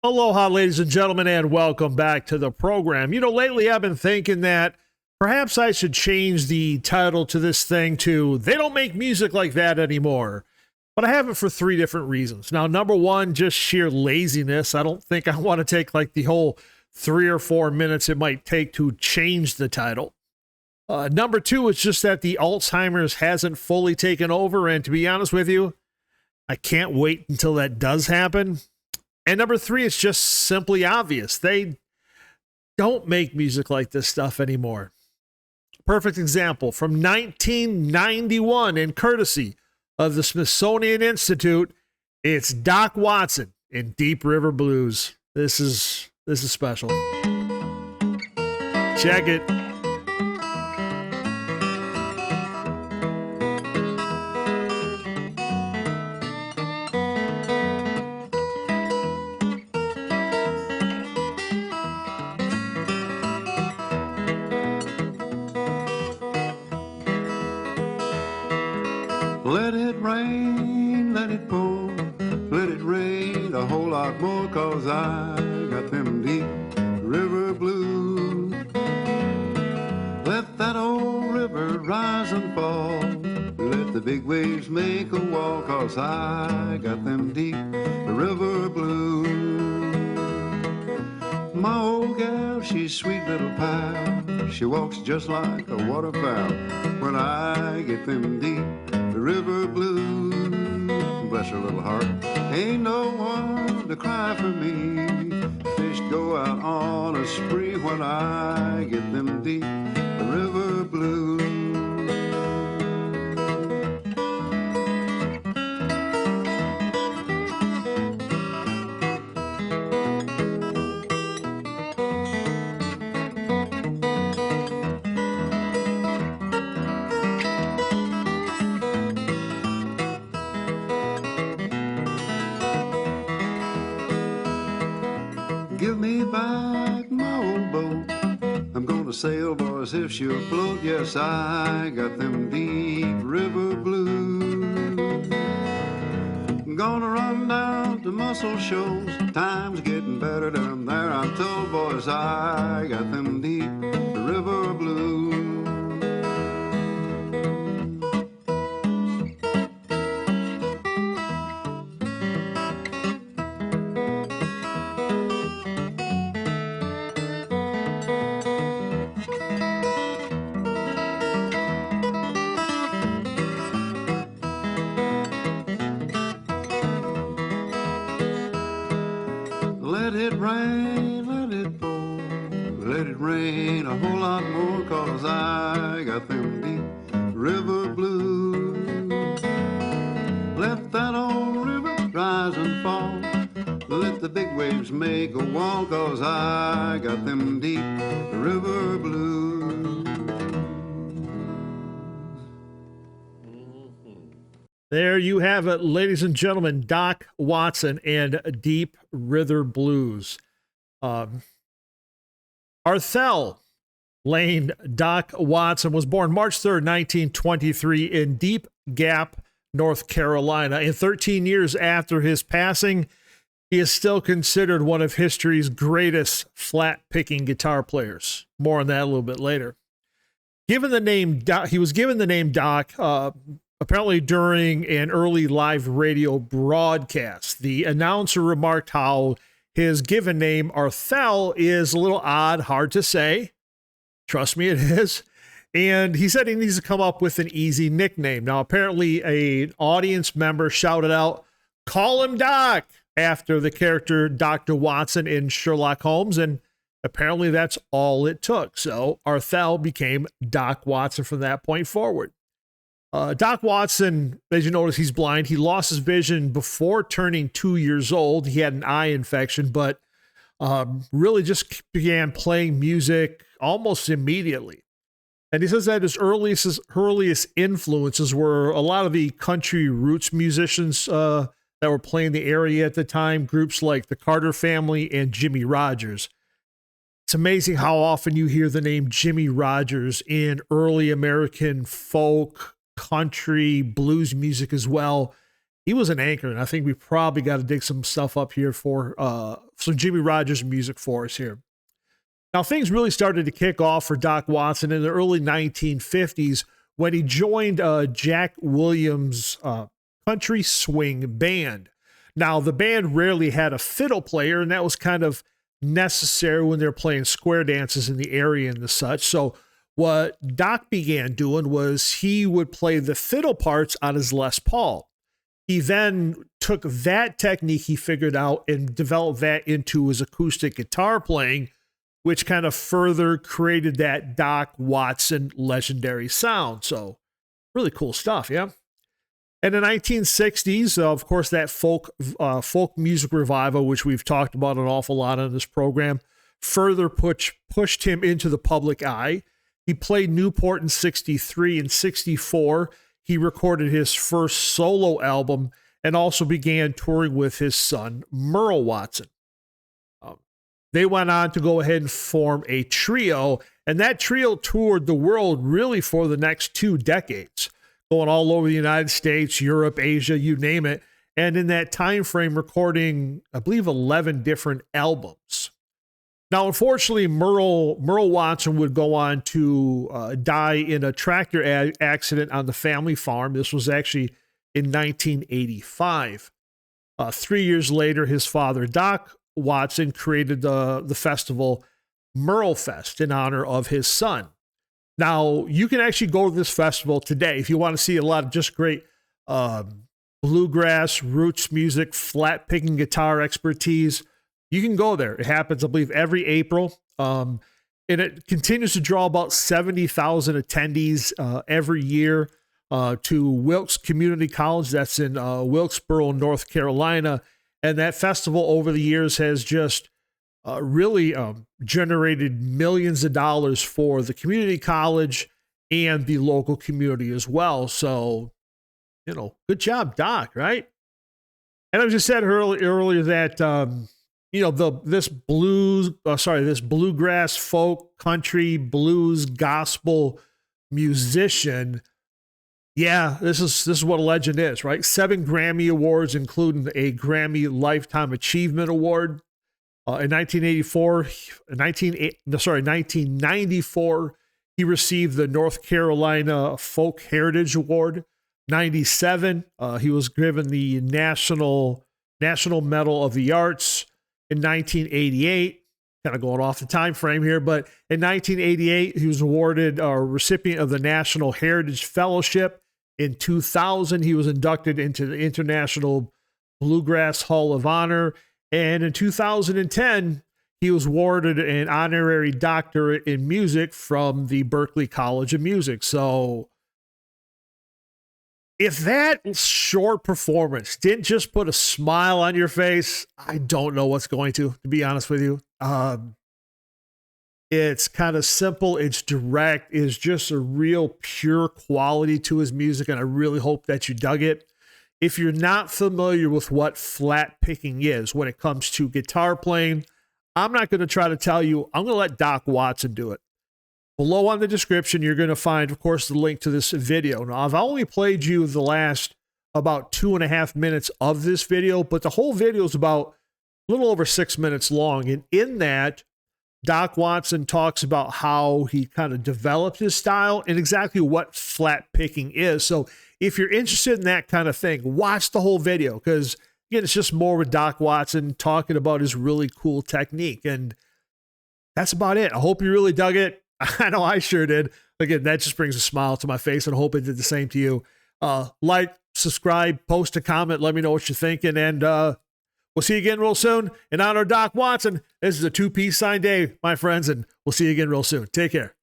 Aloha, ladies and gentlemen, and welcome back to the program. Lately I've been thinking that perhaps I should change the title to this thing to They Don't Make Music Like That Anymore. But I have it for three different reasons. Now, number one, just sheer laziness. I don't think I want to take like the whole 3 or 4 minutes it might take to change the title. Number two, it's just that the Alzheimer's hasn't fully taken over, and to be honest with you, I can't wait until that does happen. And number three, it's just simply obvious. They don't make music like this stuff anymore. Perfect example from 1991, in courtesy of the Smithsonian Institute, it's Doc Watson in Deep River Blues. This is special. Check it. Let it rain, let it pour, let it rain a whole lot more, 'cause I got them deep river blues. Let that old river rise and fall, let the big waves make a wall, 'cause I got them deep river blues. My old gal, she's sweet little pal, she walks just like a waterfowl. When I get them deep river blues, bless her little heart, ain't no one to cry for me. Fish go out on a spree when I get them deep river blues. Give me back my old boat, I'm gonna sail, boys, if she'll float. Yes, I got them deep river blues. Gonna run down to Muscle Shoals, time's getting better down there, I'm told, boys, I got them deep river blues. Let it rain, let it pour, let it rain a whole lot more, 'cause I got them deep river blues. Let that old river rise and fall, let the big waves make a wall, 'cause I got them deep river blues. There you have it, ladies and gentlemen, Doc Watson and Deep River Blues. Arthel Lane Doc Watson was born March 3rd, 1923 in Deep Gap, North Carolina. And 13 years after his passing, he is still considered one of history's greatest flat-picking guitar players. More on that a little bit later. Given the name Doc, he was given the name Doc apparently during an early live radio broadcast. The announcer remarked how his given name, Arthel, is a little odd, hard to say. Trust me, it is. And he said he needs to come up with an easy nickname. Now, apparently, an audience member shouted out, "Call him Doc," after the character Dr. Watson in Sherlock Holmes. And apparently, that's all it took. So Arthel became Doc Watson from that point forward. Doc Watson, as you notice, he's blind. He lost his vision before turning 2 years old. He had an eye infection, but really just began playing music almost immediately. And he says that his earliest influences were a lot of the country roots musicians that were playing the area at the time, groups like the Carter Family and Jimmy Rogers. It's amazing how often you hear the name Jimmy Rogers in early American folk, country, blues music as well. He was an anchor, and I think we probably got to dig some stuff up here for some Jimmy Rogers music for us here. Now, things really started to kick off for Doc Watson in the early 1950s when he joined Jack Williams' country swing band. Now, the band rarely had a fiddle player, and that was kind of necessary when they're playing square dances in the area and the such. So what Doc began doing was he would play the fiddle parts on his Les Paul. He then took that technique he figured out and developed that into his acoustic guitar playing, which kind of further created that Doc Watson legendary sound. So really cool stuff, yeah? In the 1960s, of course, that folk music revival, which we've talked about an awful lot on this program, further pushed him into the public eye. He played Newport in 63 and 64. He recorded his first solo album and also began touring with his son, Merle Watson. They went on to go ahead and form a trio, and that trio toured the world really for the next 2 decades, going all over the United States, Europe, Asia, you name it. And in that time frame, recording, I believe, 11 different albums. Now, unfortunately, Merle Watson would go on to die in a tractor accident on the family farm. This was actually in 1985. 3 years later, his father, Doc Watson, created the festival Merle Fest in honor of his son. Now, you can actually go to this festival today if you want to see a lot of just great bluegrass, roots music, flat picking guitar expertise. You can go there. It happens, I believe, every April. And it continues to draw about 70,000 attendees every year to Wilkes Community College. That's in Wilkesboro, North Carolina. And that festival over the years has just really generated millions of dollars for the community college and the local community as well. So, good job, Doc, right? And I just said earlier that, this bluegrass, folk, country, blues, gospel musician. Yeah, this is what a legend is, right? 7 Grammy Awards, including a Grammy Lifetime Achievement Award. In 1994, he received the North Carolina Folk Heritage Award. 97, he was given the National Medal of the Arts. In 1988, kind of going off the time frame here, but in 1988, he was awarded a recipient of the National Heritage Fellowship. In 2000, he was inducted into the International Bluegrass Hall of Honor. And in 2010, he was awarded an honorary doctorate in music from the Berklee College of Music. So if that short performance didn't just put a smile on your face, I don't know what's going to be honest with you. It's kind of simple. It's direct. It's just a real pure quality to his music. And I really hope that you dug it. If you're not familiar with what flat picking is when it comes to guitar playing, I'm not going to try to tell you. I'm going to let Doc Watson do it. Below on the description, you're going to find, of course, the link to this video. Now, I've only played you the last about 2.5 minutes of this video, but the whole video is about a little over 6 minutes long. And in that, Doc Watson talks about how he kind of developed his style and exactly what flat picking is. So if you're interested in that kind of thing, watch the whole video because, again, it's just more with Doc Watson talking about his really cool technique. And that's about it. I hope you really dug it. I know I sure did. Again, that just brings a smile to my face, and I hope it did the same to you. Like, subscribe, post a comment, let me know what you're thinking, and we'll see you again real soon. In honor of Doc Watson, this is a 2-piece sign day, my friends, and we'll see you again real soon. Take care.